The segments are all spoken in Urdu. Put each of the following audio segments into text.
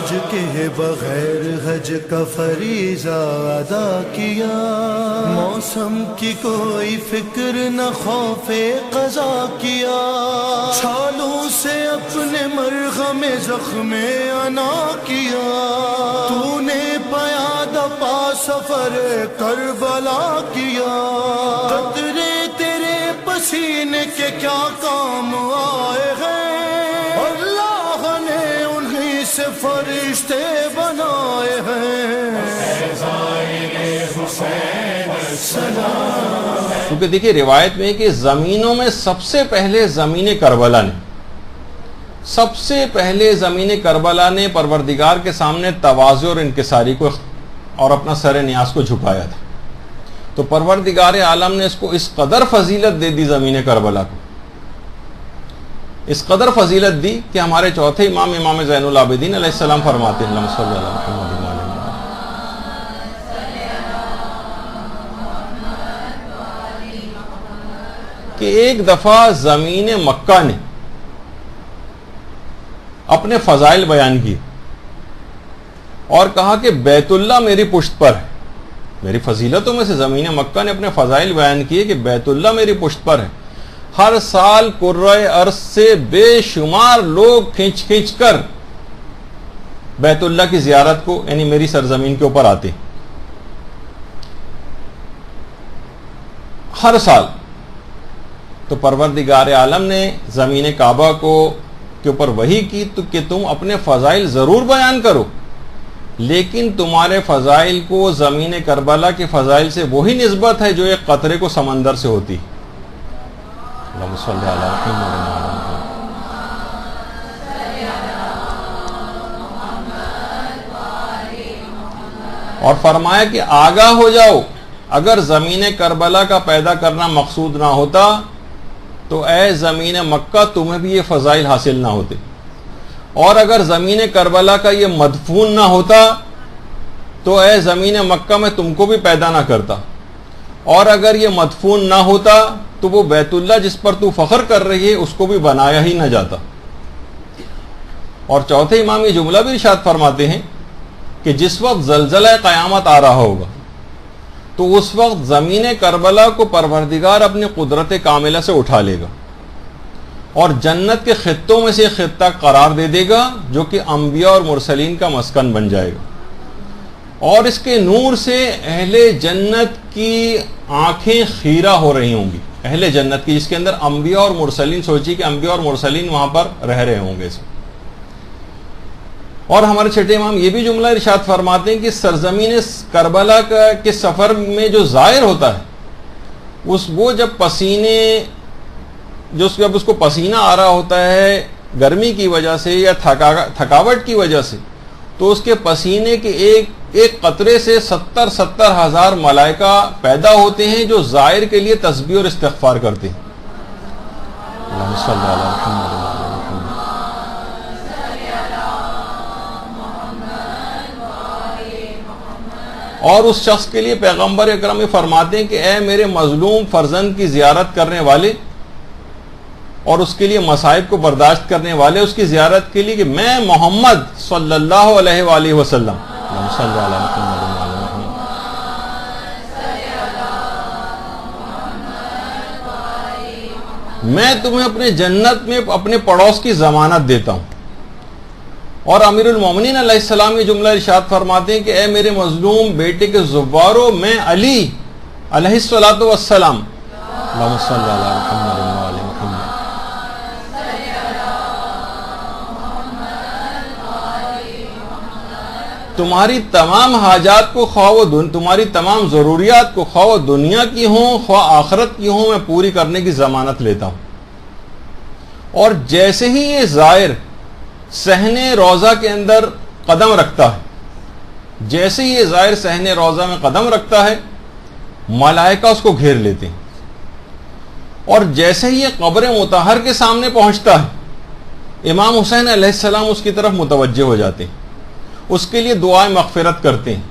حج کے بغیر حج کا فریضہ ادا کیا، موسم کی کوئی فکر نہ خوف قضا کیا، چھالوں سے اپنے مرغم زخم انا کیا، تو نے پیادہ پا سفر کربلا کیا، قطرے تیرے پسینے کے کیا کام آئے ہیں، اللہ نے انہی سے فرشتے بنائے ہیں۔ کیونکہ دیکھیے روایت میں کہ زمینوں میں سب سے پہلے زمین کربلا نے پروردگار کے سامنے تواضع اور انکساری کو اور اپنا سر نیاز کو جھکایا تھا، تو پروردگار عالم نے اس کو اس قدر فضیلت دے دی، زمین کربلا کو اس قدر فضیلت دی کہ ہمارے چوتھے امام زین العابدین علیہ السلام فرماتے ہیں اللہم صلی اللہ علیہ وسلم کہ ایک دفعہ زمین مکہ نے اپنے فضائل بیان کی اور کہا کہ بیت اللہ میری پشت پر ہے۔ میری فضیلتوں میں سے زمین مکہ نے اپنے فضائل بیان کیے کہ بیت اللہ میری پشت پر ہے، ہر سال کرۂ ارض سے بے شمار لوگ کھینچ کھینچ کر بیت اللہ کی زیارت کو یعنی میری سرزمین کے اوپر آتے ہر سال۔ تو پروردگار عالم نے زمین کعبہ کے اوپر وحی کی تو کہ تم اپنے فضائل ضرور بیان کرو، لیکن تمہارے فضائل کو زمین کربلا کے فضائل سے وہی نسبت ہے جو ایک قطرے کو سمندر سے ہوتی۔ اللہم صلی علی محمد۔ اور فرمایا کہ آگاہ ہو جاؤ، اگر زمین کربلا کا پیدا کرنا مقصود نہ ہوتا تو اے زمین مکہ تمہیں بھی یہ فضائل حاصل نہ ہوتے، اور اگر زمین کربلا کا یہ مدفون نہ ہوتا تو اے زمین مکہ میں تم کو بھی پیدا نہ کرتا، اور اگر یہ مدفون نہ ہوتا تو وہ بیت اللہ جس پر تو فخر کر رہی ہے اس کو بھی بنایا ہی نہ جاتا۔ اور چوتھے امام یہ جملہ بھی ارشاد فرماتے ہیں کہ جس وقت زلزلہ قیامت آ رہا ہوگا تو اس وقت زمین کربلا کو پروردگار اپنی قدرت کاملہ سے اٹھا لے گا اور جنت کے خطوں میں سے ایک خطہ قرار دے دے گا جو کہ انبیاء اور مرسلین کا مسکن بن جائے گا، اور اس کے نور سے اہل جنت کی آنکھیں خیرہ ہو رہی ہوں گی، اہل جنت کی، جس کے اندر انبیاء اور مرسلین، سوچی کہ انبیاء اور مرسلین وہاں پر رہ رہے ہوں گے۔ اور ہمارے چھٹے امام یہ بھی جملہ ارشاد فرماتے ہیں کہ سرزمین کربلا کے سفر میں جو زائر ہوتا ہے وہ جب اس کو پسینہ آ رہا ہوتا ہے گرمی کی وجہ سے یا تھکاوٹ کی وجہ سے، تو اس کے پسینے کے ایک قطرے سے 70 ہزار ملائکہ پیدا ہوتے ہیں جو زائر کے لیے تسبیح اور استغفار کرتے ہیں۔ اللہم صلی علی محمد۔ اور اس شخص کے لیے پیغمبر اکرم فرماتے ہیں کہ اے میرے مظلوم فرزند کی زیارت کرنے والے اور اس کے لیے مصائب کو برداشت کرنے والے، اس کی زیارت کے لیے کہ میں محمد صلی اللہ علیہ وآلہ وسلم صلی اللہ علیہ میں تمہیں اپنے جنت میں اپنے پڑوس کی ضمانت دیتا ہوں۔ اور امیر المومنین علیہ السلام یہ جملہ ارشاد فرماتے ہیں کہ اے میرے مظلوم بیٹے کے زوارو، میں علی علیہ الصلوۃ والسلام اللہم صلی علی محمد وعلی محمد تمہاری تمام حاجات کو تمہاری تمام ضروریات کو خواہ دنیا کی ہوں خواہ آخرت کی ہوں میں پوری کرنے کی ضمانت لیتا ہوں۔ اور جیسے ہی یہ زائر صحن روضہ کے اندر قدم رکھتا ہے، جیسے ہی یہ زائر صحن روضہ میں قدم رکھتا ہے ملائکہ اس کو گھیر لیتے ہیں، اور جیسے ہی یہ قبر مطہر کے سامنے پہنچتا ہے امام حسین علیہ السلام اس کی طرف متوجہ ہو جاتے ہیں، اس کے لیے دعائیں مغفرت کرتے ہیں،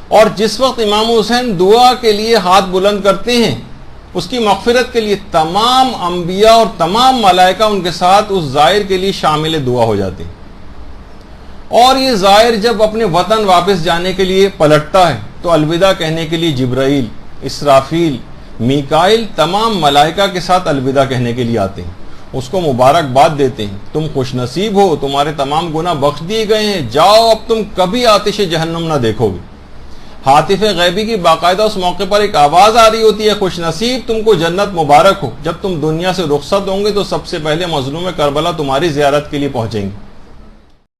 اور جس وقت امام حسین دعا کے لیے ہاتھ بلند کرتے ہیں اس کی مغفرت کے لیے تمام انبیاء اور تمام ملائکہ ان کے ساتھ اس زائر کے لیے شامل دعا ہو جاتے ہیں۔ اور یہ زائر جب اپنے وطن واپس جانے کے لیے پلٹتا ہے تو الوداع کہنے کے لیے جبرائیل، اسرافیل، میکائیل تمام ملائکہ کے ساتھ الوداع کہنے کے لیے آتے ہیں، اس کو مبارکباد دیتے ہیں، تم خوش نصیب ہو، تمہارے تمام گناہ بخش دیے گئے ہیں، جاؤ اب تم کبھی آتش جہنم نہ دیکھو گے۔ ہاتف غیبی کی باقاعدہ اس موقع پر ایک آواز آ رہی ہوتی ہے، خوش نصیب تم کو جنت مبارک ہو، جب تم دنیا سے رخصت ہوں گے تو سب سے پہلے مظلوم کربلا تمہاری زیارت کے لیے پہنچیں گے۔